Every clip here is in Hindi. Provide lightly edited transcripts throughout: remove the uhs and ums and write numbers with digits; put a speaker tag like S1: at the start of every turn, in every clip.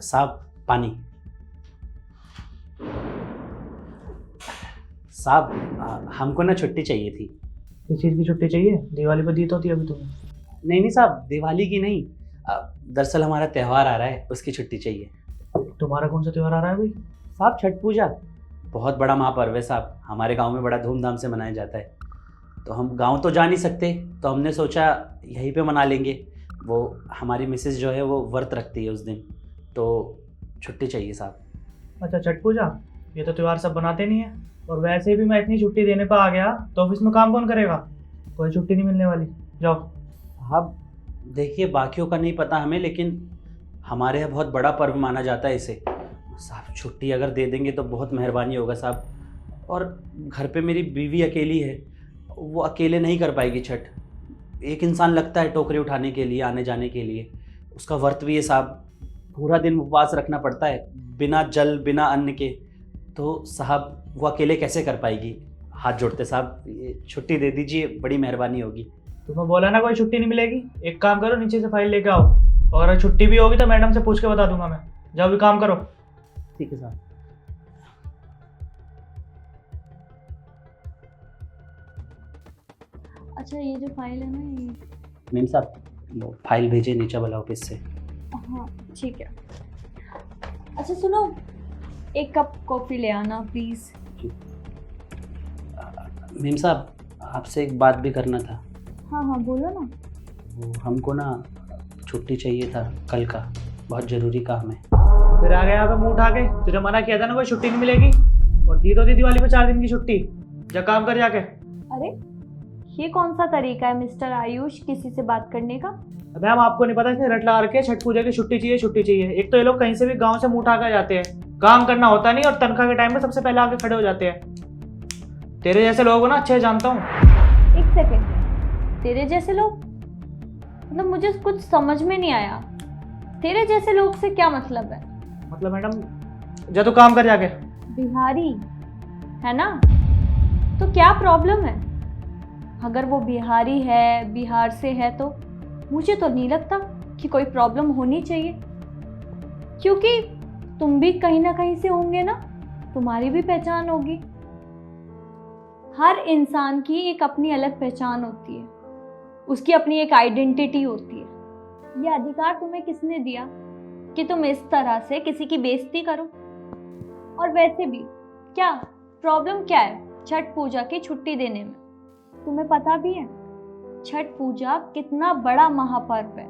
S1: साहब पानी। साहब हमको ना छुट्टी चाहिए थी।
S2: किस चीज़ की छुट्टी चाहिए? दिवाली पर दी तो थी अभी तुम्हें।
S1: नहीं नहीं साहब, दिवाली की नहीं। दरअसल हमारा त्यौहार आ रहा है, उसकी छुट्टी चाहिए।
S2: तुम्हारा कौन सा त्योहार आ रहा है भाई?
S1: साहब छठ पूजा बहुत बड़ा महापर्व है साहब, हमारे गांव में बड़ा धूमधाम से मनाया जाता है। तो हम गांव तो जा नहीं सकते, तो हमने सोचा यहीं पे मना लेंगे। वो हमारी मिसेस जो है वो व्रत रखती है उस दिन, तो छुट्टी चाहिए साहब।
S2: अच्छा, छठ पूजा। ये तो त्योहार सब बनाते नहीं है। और वैसे भी मैं इतनी छुट्टी देने पर आ गया तो ऑफिस में काम कौन करेगा? कोई छुट्टी नहीं मिलने वाली। जाओ।
S1: साहब देखिए, बाकियों का नहीं पता हमें, लेकिन हमारे यहाँ बहुत बड़ा पर्व माना जाता है इसे। साहब छुट्टी अगर दे देंगे तो बहुत मेहरबानी होगा साहब। और घर पे मेरी बीवी अकेली है, वो अकेले नहीं कर पाएगी छठ। एक इंसान लगता है टोकरी उठाने के लिए, आने जाने के लिए। उसका व्रत भी है साहब, पूरा दिन उपवास रखना पड़ता है बिना जल बिना अन्न के। तो साहब वो अकेले कैसे कर पाएगी? हाथ जोड़ते साहब, ये छुट्टी दे दीजिए, बड़ी मेहरबानी होगी।
S2: तुम्हें बोला ना कोई छुट्टी नहीं मिलेगी। एक काम करो, नीचे से फाइल लेके आओ, और अगर छुट्टी भी होगी तो मैडम से पूछ के बता दूंगा मैं। जाओ भी काम करो।
S1: ठीक है साहब।
S3: अच्छा, ये जो फाइल है ना ये।
S1: मेम साहब वो फाइल भेजे नीचे वाला ऑफिस से।
S3: हाँ ठीक है। अच्छा सुनो, एक कप कॉफ़ी ले आना प्लीज़।
S1: मेम साहब आपसे एक बात भी करना था।
S3: हाँ हाँ बोलो ना।
S1: वो हमको ना छुट्टी चाहिए था कल का, बहुत ज़रूरी काम है।
S2: फिर आ गया यहाँ पे मुंह उठा के। तुझे मना किया था ना कोई छुट्टी नहीं मिलेगी, और दी तो दी दिवाली पे 4 दिन की छुट्टी। जा काम कर जाके।
S3: अरे ये कौन सा तरीका है मिस्टर आयुष किसी से बात करने का?
S2: मैम आपको नहीं पता, इसने रट लगा रखे छठ पूजा की छुट्टी चाहिए छुट्टी चाहिए। एक तो ये लोग कहीं से भी गांव से मुंह उठा कर जाते हैं, काम करना होता नहीं, और तनख्वाह के टाइम में सबसे पहले आके खड़े हो जाते हैं। तेरे जैसे लोगों को ना अच्छे जानता हूँ।
S3: एक सेकेंड, तेरे जैसे लोग मतलब मुझे कुछ समझ में नहीं आया। तेरे जैसे लोग से क्या मतलब है?
S2: मतलब मैडम जा तू काम कर जाके।
S3: बिहारी है ना, तो क्या प्रॉब्लम है? अगर वो बिहारी है, बिहार से है, तो मुझे तो नहीं लगता कि कोई प्रॉब्लम होनी चाहिए, क्योंकि तुम भी कहीं ना कहीं से होंगे ना, तुम्हारी भी पहचान होगी। हर इंसान की एक अपनी अलग पहचान होती है, उसकी अपनी एक आइडेंटिटी होती है। यह अधिकार तुम्हें किसने दिया कि तुम इस तरह से किसी की बेइज्जती करो? और वैसे भी क्या प्रॉब्लम क्या है छठ पूजा की छुट्टी देने में? तुम्हें पता भी है छठ पूजा कितना बड़ा महापर्व है?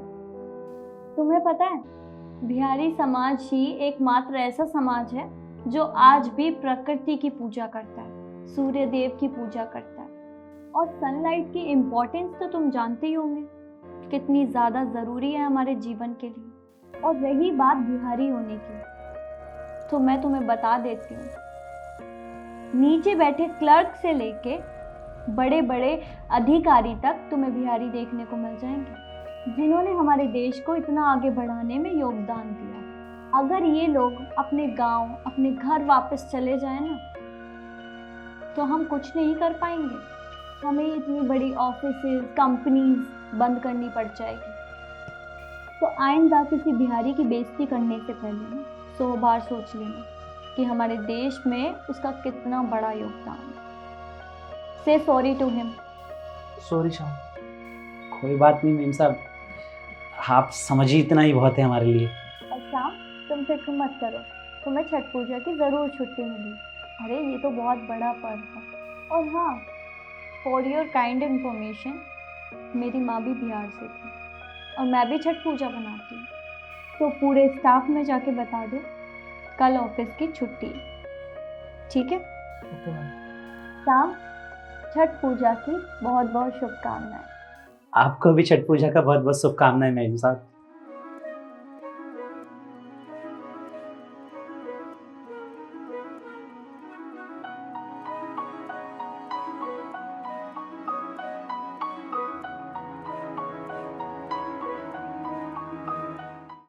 S3: तुम्हें पता है बिहारी समाज ही एकमात्र ऐसा समाज है जो आज भी प्रकृति की पूजा करता है, सूर्य देव की पूजा करता है। और सनलाइट की इम्पोर्टेंस तो तुम जानते ही होंगे, कितनी ज़्यादा ज़रूरी है हमारे जीवन के लिए। और रही बात बिहारी होने की, तो मैं तुम्हें बता देती हूँ, नीचे बैठे क्लर्क से लेके बड़े बड़े अधिकारी तक तुम्हें बिहारी देखने को मिल जाएंगे, जिन्होंने हमारे देश को इतना आगे बढ़ाने में योगदान दिया। अगर ये लोग अपने गांव, अपने घर वापस चले जाएं ना, तो हम कुछ नहीं कर पाएंगे। हमें इतनी बड़ी ऑफिसेज, कंपनीज बंद करनी पड़ जाएगी। तो आइंदा किसी बिहारी की बेइज्जती करने से पहले ना 100 बार सोच लेना कि हमारे देश में उसका कितना बड़ा योगदान है। से सॉरी टू हिम।
S2: सॉरी शाम।
S1: कोई बात नहीं मेम साहब, आप समझिए इतना ही बहुत है हमारे लिए।
S3: अच्छा तुम फिक्र मत करो, तुम्हें छठ पूजा की ज़रूर छुट्टी मिली। अरे ये तो बहुत बड़ा पर्व है। और हाँ, फॉर योर काइंड इन्फॉर्मेशन, मेरी माँ भी बिहार से थी और मैं भी छठ पूजा बनाती हूँ। तो पूरे स्टाफ में जाके बता दो कल ऑफिस की छुट्टी, ठीक है?
S2: Okay ma'am.
S3: शाम, छठ पूजा की बहुत बहुत शुभकामनाएं।
S1: आपको भी छठ पूजा का बहुत बहुत शुभकामनाएं मेम साहब।